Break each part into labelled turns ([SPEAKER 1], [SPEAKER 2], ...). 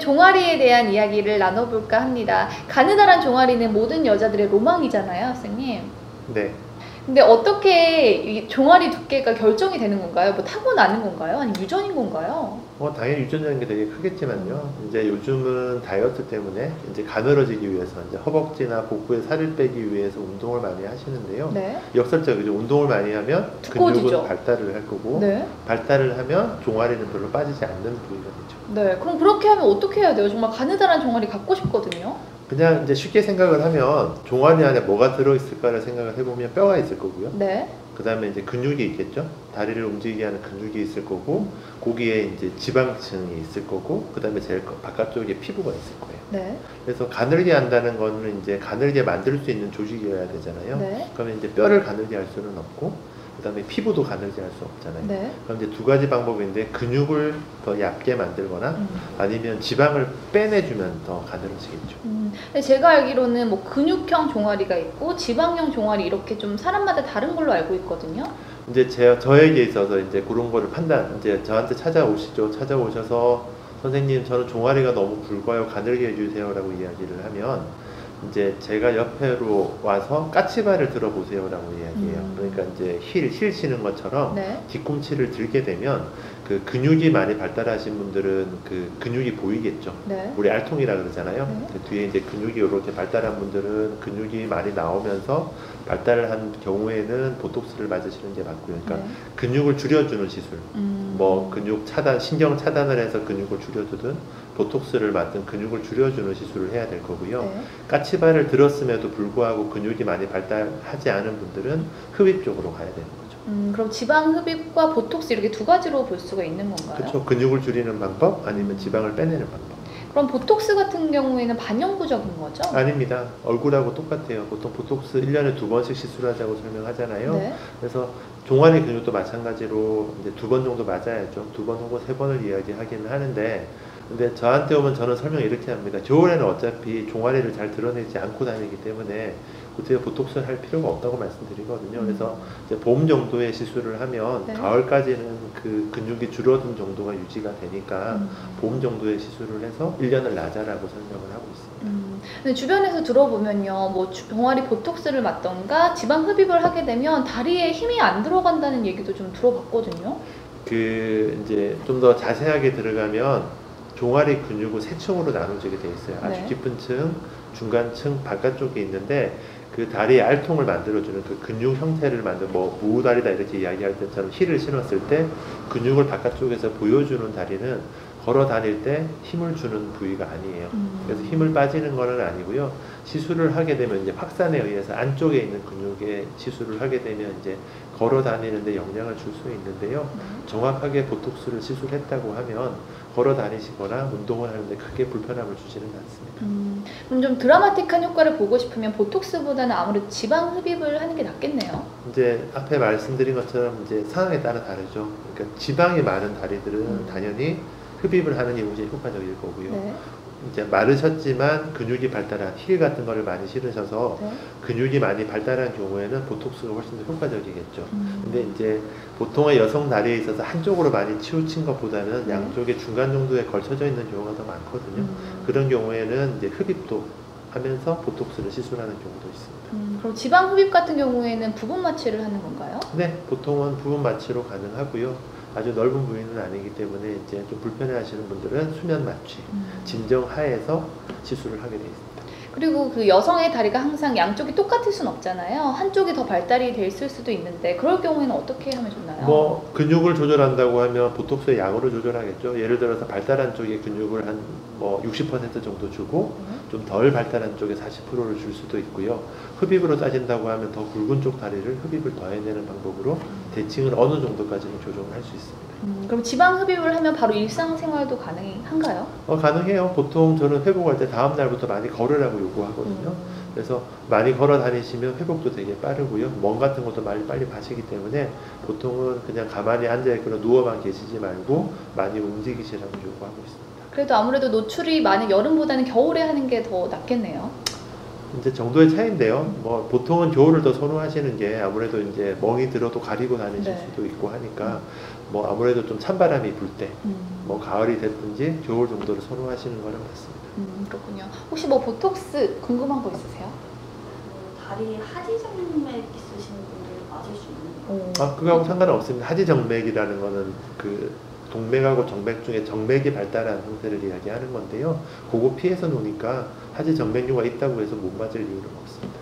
[SPEAKER 1] 종아리에 대한 이야기를 나눠볼까 합니다. 가느다란 종아리는 모든 여자들의 로망이잖아요, 선생님.
[SPEAKER 2] 네.
[SPEAKER 1] 근데 어떻게 이 종아리 두께가 결정이 되는 건가요? 뭐 타고나는 건가요? 아니면 유전인 건가요?
[SPEAKER 2] 당연히 유전적인 게 되게 크겠지만요. 이제 요즘은 다이어트 때문에 이제 가늘어지기 위해서 이제 허벅지나 복부에 살을 빼기 위해서 운동을 많이 하시는데요.
[SPEAKER 1] 네.
[SPEAKER 2] 역설적이죠. 운동을 많이 하면
[SPEAKER 1] 두꺼워지죠.
[SPEAKER 2] 근육은 발달을 할 거고,
[SPEAKER 1] 네.
[SPEAKER 2] 발달을 하면 종아리는 별로 빠지지 않는 부위가 되죠.
[SPEAKER 1] 네. 그럼 그렇게 하면 어떻게 해야 돼요? 정말 가느다란 종아리 갖고 싶거든요.
[SPEAKER 2] 그냥 이제 쉽게 생각을 하면 종아리 안에 뭐가 들어있을까를 생각을 해보면 뼈가 있을 거고요.
[SPEAKER 1] 네.
[SPEAKER 2] 그 다음에 이제 근육이 있겠죠. 다리를 움직이게 하는 근육이 있을 거고, 거기에 이제 지방층이 있을 거고, 그 다음에 제일 바깥쪽에 피부가 있을 거예요.
[SPEAKER 1] 네.
[SPEAKER 2] 그래서 가늘게 한다는 거는 이제 가늘게 만들 수 있는 조직이어야 되잖아요.
[SPEAKER 1] 네.
[SPEAKER 2] 그러면 이제 뼈를 가늘게 할 수는 없고, 그 다음에 피부도 가늘게 할 수 없잖아요.
[SPEAKER 1] 네.
[SPEAKER 2] 그럼 이제 두 가지 방법인데, 근육을 더 얇게 만들거나 아니면 지방을 빼내주면 더 가늘어지겠죠.
[SPEAKER 1] 근데 제가 알기로는 뭐 근육형 종아리가 있고 지방형 종아리 이렇게 좀 사람마다 다른 걸로 알고 있거든요.
[SPEAKER 2] 이제 저에게 있어서 이제 그런 거를 이제 저한테 찾아오시죠. 찾아오셔서 선생님, 저는 종아리가 너무 굵어요. 가늘게 해주세요라고 이야기를 하면, 이제 제가 옆으로 와서 까치발을 들어보세요라고 이야기해요. 그러니까 이제 힐 치는 것처럼
[SPEAKER 1] 네.
[SPEAKER 2] 뒤꿈치를 들게 되면 그 근육이 많이 발달하신 분들은 그 근육이 보이겠죠.
[SPEAKER 1] 네.
[SPEAKER 2] 우리 알통이라 그러잖아요.
[SPEAKER 1] 네.
[SPEAKER 2] 그 뒤에 이제 근육이 이렇게 발달한 분들은 근육이 많이 나오면서 발달을 한 경우에는 보톡스를 맞으시는 게 맞고요. 그러니까
[SPEAKER 1] 네.
[SPEAKER 2] 근육을 줄여주는 시술, 뭐 근육 차단, 신경 차단을 해서 근육을 줄여주든 보톡스를 맞든 근육을 줄여주는 시술을 해야 될 거고요.
[SPEAKER 1] 네.
[SPEAKER 2] 까치발을 들었음에도 불구하고 근육이 많이 발달하지 않은 분들은 흡입 쪽으로 가야 되는 거죠.
[SPEAKER 1] 그럼 지방 흡입과 보톡스 이렇게 두 가지로 볼 수가 있는 건가요?
[SPEAKER 2] 그렇죠. 근육을 줄이는 방법 아니면 지방을 빼내는 방법.
[SPEAKER 1] 그럼 보톡스 같은 경우에는 반영구적인 거죠?
[SPEAKER 2] 아닙니다. 얼굴하고 똑같아요. 보통 보톡스 1년에 2번씩 시술하자고 설명하잖아요.
[SPEAKER 1] 네.
[SPEAKER 2] 그래서 종아리 근육도 마찬가지로 이제 2번 정도 맞아야죠. 2번 혹은 3번을 이야기하기는 하는데, 근데 저한테 오면 저는 설명을 이렇게 합니다. 겨울에는 어차피 종아리를 잘 드러내지 않고 다니기 때문에 그때 보톡스를 할 필요가 없다고 말씀드리거든요. 그래서 이제 봄 정도의 시술을 하면
[SPEAKER 1] 네.
[SPEAKER 2] 가을까지는 그 근육이 줄어든 정도가 유지가 되니까 봄 정도의 시술을 해서 1년을 나자라고 설명을 하고 있습니다.
[SPEAKER 1] 근데 주변에서 들어보면요, 뭐 종아리 보톡스를 맞던가 지방 흡입을 하게 되면 다리에 힘이 안 들어간다는 얘기도 좀 들어봤거든요.
[SPEAKER 2] 이제 좀 더 자세하게 들어가면 종아리 근육은 세 층으로 나눠지게 돼 있어요. 아주
[SPEAKER 1] 네.
[SPEAKER 2] 깊은 층, 중간층, 바깥쪽에 있는데, 그 다리의 알통을 만들어주는 그 근육 형태를 뭐 무다리다 이렇게 이야기할 때처럼 힐을 신었을 때 근육을 바깥쪽에서 보여주는 다리는 걸어 다닐 때 힘을 주는 부위가 아니에요. 그래서 힘을 빠지는 거는 아니고요. 시술을 하게 되면 이제 확산에 의해서 안쪽에 있는 근육에 시술을 하게 되면 이제 걸어 다니는데 영향을 줄 수 있는데요. 정확하게 보톡스를 시술했다고 하면 걸어 다니시거나 운동을 하는데 크게 불편함을 주지는 않습니다.
[SPEAKER 1] 그럼 좀 드라마틱한 효과를 보고 싶으면 보톡스보다는 아무래도 지방 흡입을 하는 게 낫겠네요.
[SPEAKER 2] 이제 앞에 말씀드린 것처럼 이제 상황에 따라 다르죠. 그러니까 지방이 많은 다리들은 당연히 흡입을 하는 게 굉장히 효과적일 거고요.
[SPEAKER 1] 네.
[SPEAKER 2] 이제 마르셨지만 근육이 발달한 힐 같은 거를 많이 신으셔서
[SPEAKER 1] 네.
[SPEAKER 2] 근육이 많이 발달한 경우에는 보톡스가 훨씬 더 효과적이겠죠. 근데 이제 보통의 여성 다리에 있어서 한쪽으로 많이 치우친 것보다는 양쪽에 중간 정도에 걸쳐져 있는 경우가 더 많거든요. 그런 경우에는 이제 흡입도 하면서 보톡스를 시술하는 경우도 있습니다.
[SPEAKER 1] 그럼 지방 흡입 같은 경우에는 부분 마취를 하는 건가요?
[SPEAKER 2] 네, 보통은 부분 마취로 가능하고요. 아주 넓은 부위는 아니기 때문에 이제 좀 불편해 하시는 분들은 수면 마취, 진정 하에서 시술을 하게 되어 있습니다.
[SPEAKER 1] 그리고 그 여성의 다리가 항상 양쪽이 똑같을 순 없잖아요. 한쪽이 더 발달이 돼 있을 수도 있는데 그럴 경우에는 어떻게 하면 좋나요?
[SPEAKER 2] 뭐 근육을 조절한다고 하면 보톡스의 양으로 조절하겠죠. 예를 들어서 발달한 쪽에 근육을 한 뭐 60% 정도 주고 좀 덜 발달한 쪽에 40%를 줄 수도 있고요. 흡입으로 따진다고 하면 더 굵은 쪽 다리를 흡입을 더해내는 방법으로 대칭을 어느 정도까지는 조정을 할 수 있습니다.
[SPEAKER 1] 그럼 지방 흡입을 하면 바로 일상생활도 가능한가요?
[SPEAKER 2] 가능해요. 보통 저는 회복할 때 다음 날부터 많이 걸으라고 요구하거든요. 그래서 많이 걸어 다니시면 회복도 되게 빠르고요. 멍 같은 것도 빨리 빠지기 때문에 보통은 그냥 가만히 앉아있거나 누워만 계시지 말고 많이 움직이시라고 요구하고 있습니다.
[SPEAKER 1] 그래도 아무래도 노출이 만약 여름보다는 겨울에 하는 게 더 낫겠네요.
[SPEAKER 2] 이제 정도의 차이인데요. 뭐 보통은 겨울을 더 선호하시는 게 아무래도 이제 멍이 들어도 가리고 다니실
[SPEAKER 1] 네.
[SPEAKER 2] 수도 있고 하니까 뭐 아무래도 좀 찬바람이 불 때 뭐 가을이 됐든지 겨울 정도를 선호하시는 거는 맞습니다.
[SPEAKER 1] 그렇군요. 혹시 뭐 보톡스 궁금한 거 있으세요?
[SPEAKER 3] 다리 하지정맥 있으신 분들 맞을 수 있는 거예요?
[SPEAKER 2] 아, 그거하고 상관은 없습니다. 하지정맥이라는 거는 그 동맥하고 정맥 중에 정맥이 발달한 형태를 이야기하는 건데요. 그거 피해서 노니까 하지정맥류가 있다고 해서 못 맞을 이유는 없습니다.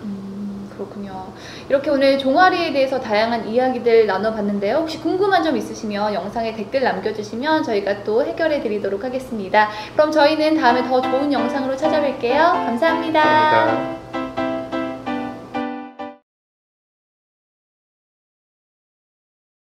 [SPEAKER 1] 그렇군요. 이렇게 오늘 종아리에 대해서 다양한 이야기들 나눠봤는데요. 혹시 궁금한 점 있으시면 영상에 댓글 남겨주시면 저희가 또 해결해 드리도록 하겠습니다. 그럼 저희는 다음에 더 좋은 영상으로 찾아뵐게요. 감사합니다.
[SPEAKER 2] 감사합니다.